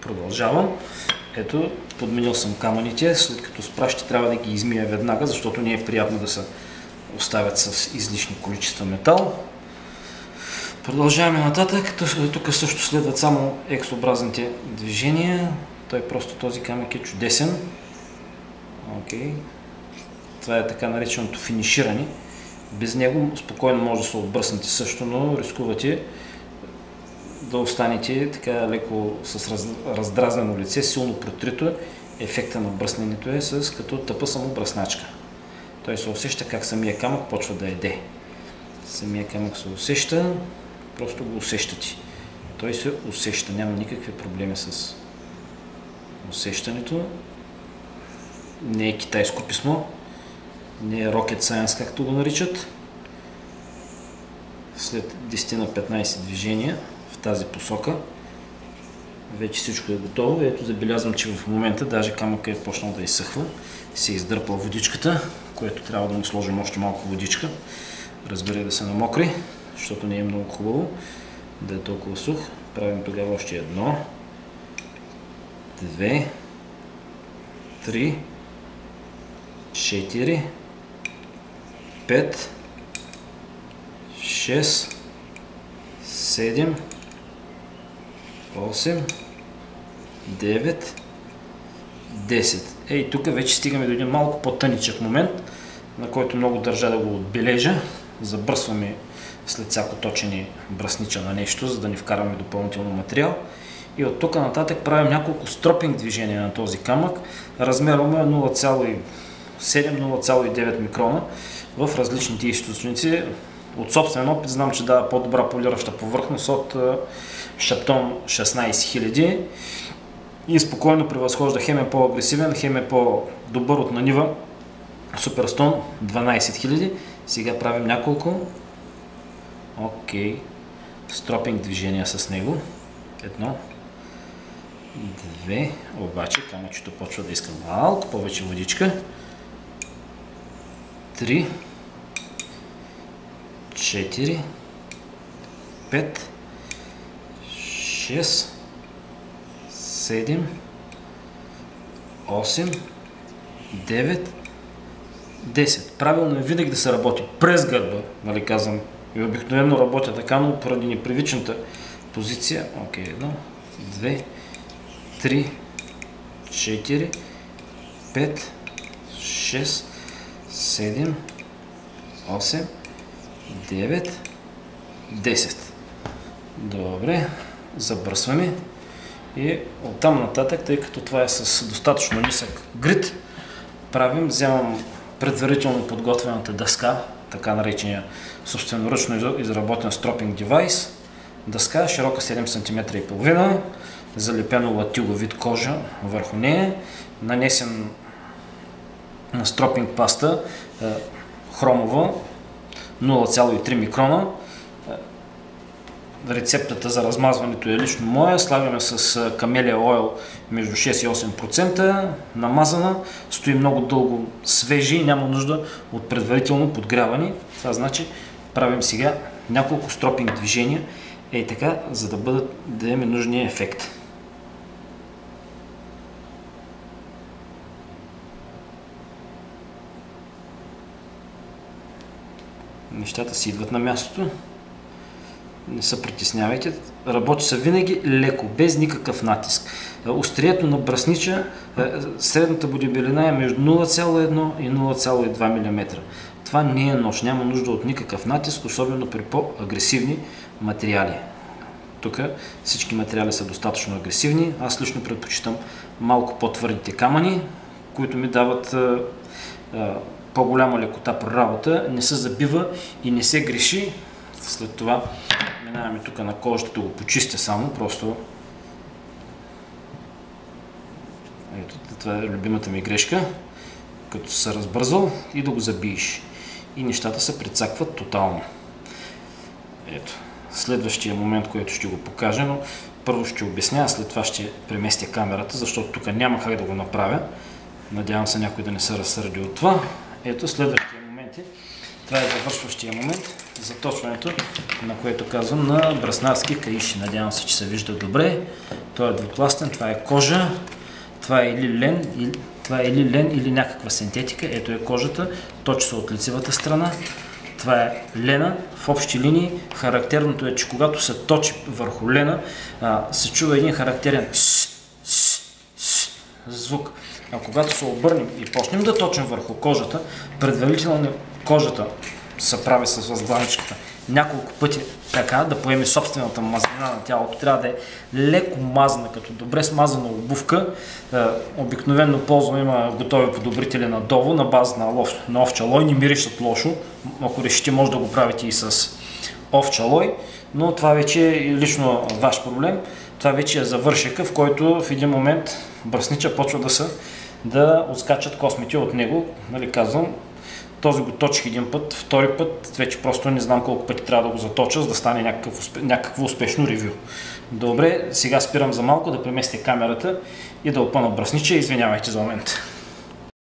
Продължавам. Ето, подменил съм камъните, след като спра ще трябва да ги измия веднага, защото не е приятно да се оставят с излишни количества метал. Продължаваме нататък. Тук също следват само X-образните движения. Този камък е чудесен. Окей. Това е така нареченото финиширане. Без него спокойно може да се отбръснете също, но рискувате да останете така леко с раздразнено лице, силно протрито. Ефекта на бръсненето е като тъпа самобръсначка. Той се усеща как самия камък почва да еде. Самия камък се усеща, просто го усещате. Той се усеща, няма никакви проблеми с усещането. Не е китайско писмо, не е rocket science, както го наричат. След 10 на 15 движения в тази посока вече всичко е готово. Ето, забелязвам, че в момента даже камъка е почнал да изсъхва. Се е издърпал водичката, което трябва да му сложим още малко водичка. Разбира да се намокри, защото не е много хубаво да е толкова сух. Правим тогава още 1, 2, 3, 4, 5, 6, 7, 8, 9, 10. Ей, тук вече стигаме до един малко по-тъничък момент, на който много държа да го отбележа. Забръсваме след всяко точене бръснича на нещо, за да ни вкараме допълнително материал. И от тук нататък правим няколко стропинг движения на този камък. Размерът му е 0,7-0,9 микрона в различните източници. От собствен опит знам, че дава по-добра полираща повърхност от Шаптон 16000 и спокойно превъзхожда, хем е по-агресивен, хем е по-добър от нанива Суперстон 12000. Сега правим няколко стропинг движения с него. 1, 2, обаче камъчето почва да иска малко повече водичка. 3, 4, 5, 6, 7, 8, 9, 10. Правилно е винаги да се работи през гърба, нали казвам. И обикновено работя така, но поради непривичната позиция. 1, 2, 3, 4, 5, 6, 7, 8, 9, 10. Добре, забръсваме и оттам нататък, тъй като това е с достатъчно нисък грит, вземам предварително подготвената дъска, така наречения собственоръчно изработен стропинг девайс. Дъска широка 7 см и половина, залепено латило вид кожа върху нея, нанесен на стропинг паста хромова 0,3 микрона. Рецептата за размазването е лично моя. Слагаме с камелия ойл между 6 и 8%, намазана, стои много дълго свежи и няма нужда от предварително подгряване. Това значи правим сега няколко стропинг движения, така, за да имаме нужния ефект. Нещата си идват на мястото. Не се притеснявайте. Работи се винаги леко, без никакъв натиск. Острието на бръснича, средната бодибелина е между 0,1 и 0,2 мм. Това не е нож, няма нужда от никакъв натиск, особено при по-агресивни материали. Тук всички материали са достатъчно агресивни. Аз лично предпочитам малко по-твърдите камъни, които ми дават по-голяма лекота при работа, не се забива и не се греши. След това минаваме тук на кожата, да го почистя само, просто. Ето, това е любимата ми грешка, като се разбързал и да го забиеш. И нещата се прецакват тотално. Ето, следващия момент, който ще го покажа, но първо ще обясня, а след това ще преместя камерата, защото тук няма как да го направя. Надявам се някой да не се разсърди от това. Ето, следващия момент е. Това е завършващия момент. заточването, на което казвам, на браснарски каиши. Надявам се, че се вижда добре. Той е двупластен, това е кожа, това е или лен, или някаква синтетика. Ето е кожата, точи се от лицевата страна. Това е лена. В общи линии характерното е, че когато се точи върху лена, се чува един характерен звук. А когато се обърнем и почнем да точим върху кожата, предварително кожата се прави с възглавничката няколко пъти така, да поеме собствената мазнина на тялото. Трябва да е леко мазана, като добре смазана обувка. Обикновено ползвам, има готови подобрители на Дово на база на овча лой. Не миришат лошо. Ако решите, може да го правите и с овча лой, но това вече е лично ваш проблем. Това вече е завършека, в който в един момент бръснича почва да отскачат космите от него. Нали казвам, този го точих един път, втори път, вече просто не знам колко пъти трябва да го заточа, за да стане някакво успешно ревю. Добре, сега спирам за малко да преместя камерата и да опъна бръснича. Извинявайте за момента.